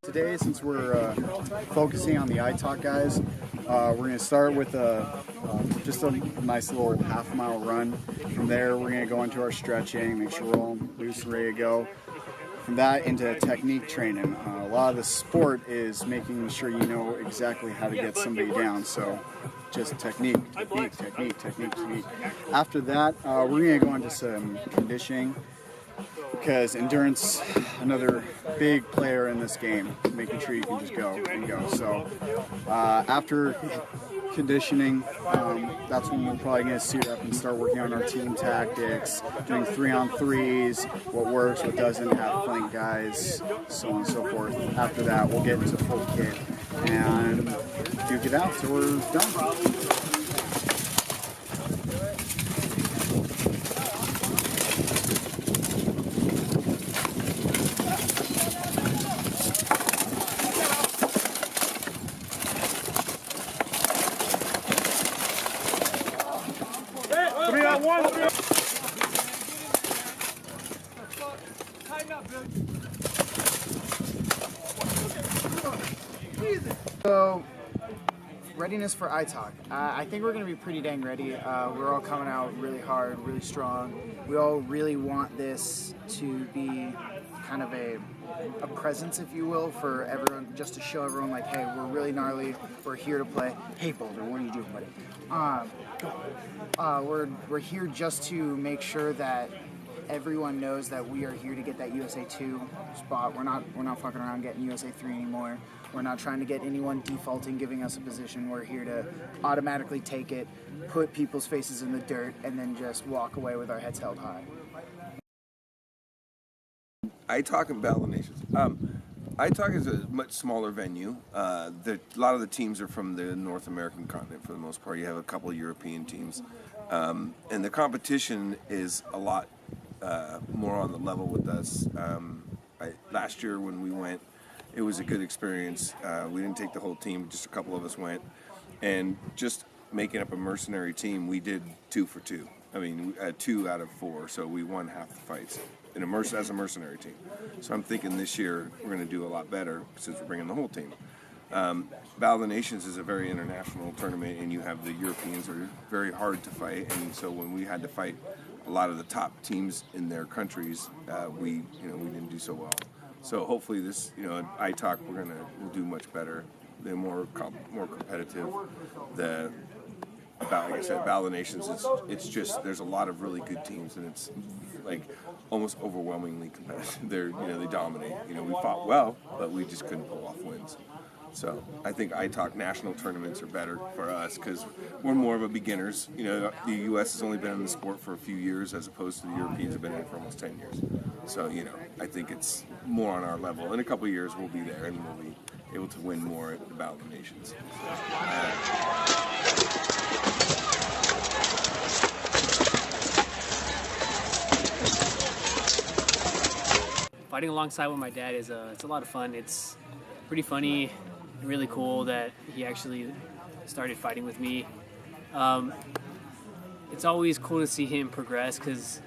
Today, since we're focusing on the ITOC guys, we're going to start with just a nice little half-mile run. From there, we're going to go into our stretching, make sure we're all loose and ready to go. From that into technique training. A lot of the sport is making sure you know exactly how to get somebody down. So just technique. After that, we're going to go into some conditioning, because endurance, another big player in this game, making sure you can just go and go. So after conditioning, that's when we're probably going to suit up and start working on our team tactics, doing 3-on-3s, what works, what doesn't, have flank guys, so on and so forth. After that, we'll get into full kit and duke it out till we're done. So, readiness for ITOC. I think we're going to be pretty dang ready. We're all coming out really hard, really strong. We all really want this to be kind of a presence, if you will, for everyone, just to show everyone, like, hey, we're really gnarly, we're here to play. Hey, Boulder, what are you doing, buddy? We're here just to make sure that everyone knows that we are here to get that USA 2 spot. We're not fucking around getting USA 3 anymore. We're not trying to get anyone defaulting, giving us a position. We're here to automatically take it, put people's faces in the dirt, and then just walk away with our heads held high. ITOC and Battle of the Nations. ITOC is a much smaller venue. A lot of the teams are from the North American continent for the most part. You have a couple of European teams. And the competition is a lot more on the level with us. Last year when we went, it was a good experience. We didn't take the whole team, just a couple of us went. And just making up a mercenary team, we did 2 for 2. I mean, 2 out of 4, so we won half the fights as a mercenary team. So I'm thinking this year we're going to do a lot better since we're bringing the whole team. Battle of the Nations is a very international tournament, and you have the Europeans are very hard to fight, and so when we had to fight a lot of the top teams in their countries, we didn't do so well. So hopefully this, at ITOC we'll do much better. They're more competitive. Like I said, Battle of the Nations, it's just, there's a lot of really good teams, and it's like almost overwhelmingly competitive. They dominate. We fought well, but we just couldn't pull off wins. So I think ITOC national tournaments are better for us because we're more of a beginners. The U.S. has only been in the sport for a few years, as opposed to the Europeans have been in it for almost 10 years. So I think it's more on our level. In a couple of years, we'll be there and we'll be able to win more at the Battle of the Nations. Fighting alongside with my dad is it's a lot of fun. It's pretty funny, really cool that he actually started fighting with me. It's always cool to see him progress because,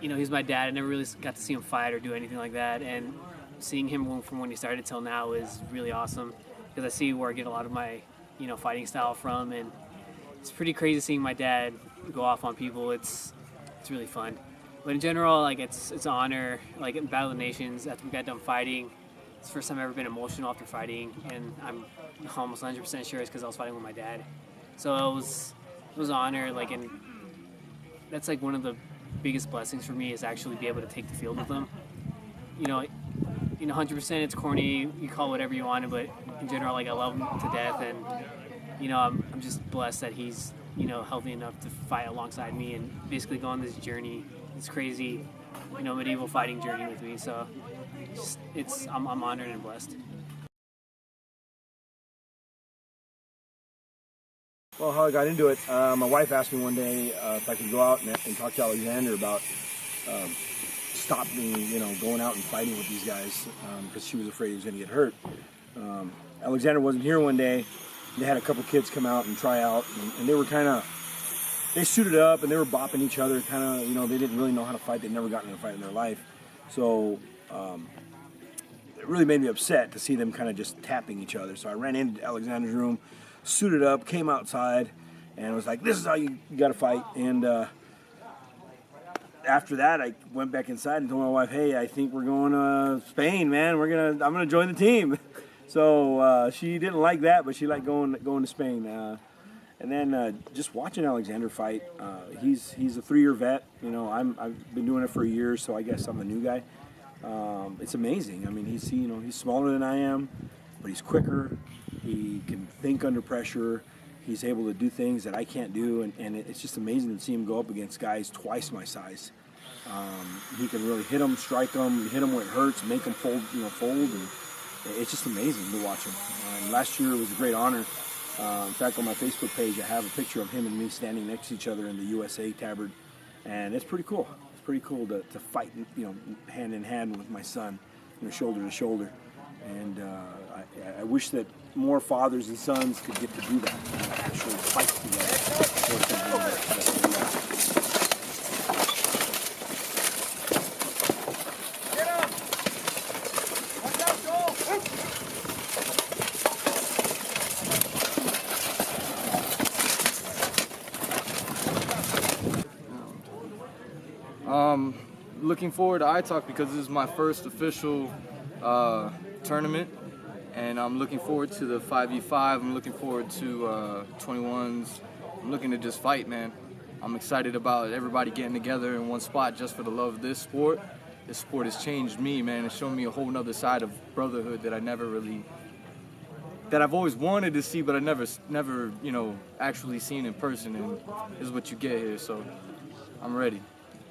he's my dad. I never really got to see him fight or do anything like that. And seeing him from when he started till now is really awesome because I see where I get a lot of my, fighting style from. And it's pretty crazy seeing my dad go off on people. It's really fun. But in general, it's an honor. Like in Battle of the Nations, after we got done fighting, it's the first time I've ever been emotional after fighting, and I'm almost 100% sure it's because I was fighting with my dad. So it was an honor. And that's one of the biggest blessings for me is actually be able to take the field with him. 100% it's corny. You call it whatever you want, but in general, I love him to death, and I'm just blessed that he's healthy enough to fight alongside me and basically go on this journey, this crazy, medieval fighting journey with me. So I'm honored and blessed. Well, how I got into it, my wife asked me one day if I could go out and talk to Alexander about stop me, going out and fighting with these guys because she was afraid he was going to get hurt. Alexander wasn't here one day. They had a couple kids come out and try out, and they were they suited up and they were bopping each other, they didn't really know how to fight. They'd never gotten in a fight in their life. So it really made me upset to see them kind of just tapping each other. So I ran into Alexander's room, suited up, came outside, and was like, "This is how you got to fight." And after that, I went back inside and told my wife, "Hey, I think we're going to Spain, man. I'm gonna join the team." So she didn't like that, but she liked going to Spain. And then just watching Alexander fight, he's a 3-year vet. You know, I've been doing it for a year, so I guess I'm the new guy. It's amazing. I mean, he's smaller than I am, but he's quicker. He can think under pressure. He's able to do things that I can't do, and it's just amazing to see him go up against guys twice my size. He can really hit them, strike them, hit them where it hurts, make them fold, and it's just amazing to watch him. Last year it was a great honor. In fact, on my Facebook page, I have a picture of him and me standing next to each other in the USA tabard, and it's pretty cool. It's pretty cool to fight, hand in hand with my son, shoulder to shoulder. And I wish that more fathers and sons could get to do that, actually fight together. Looking forward to ITOC because this is my first official tournament, and I'm looking forward to the 5v5. I'm looking forward to 21s. I'm looking to just fight, man. I'm excited about everybody getting together in one spot just for the love of this sport. This sport has changed me, man. It's shown me a whole nother side of brotherhood that I've always wanted to see, but I never actually seen in person, and this is what you get here, so I'm ready.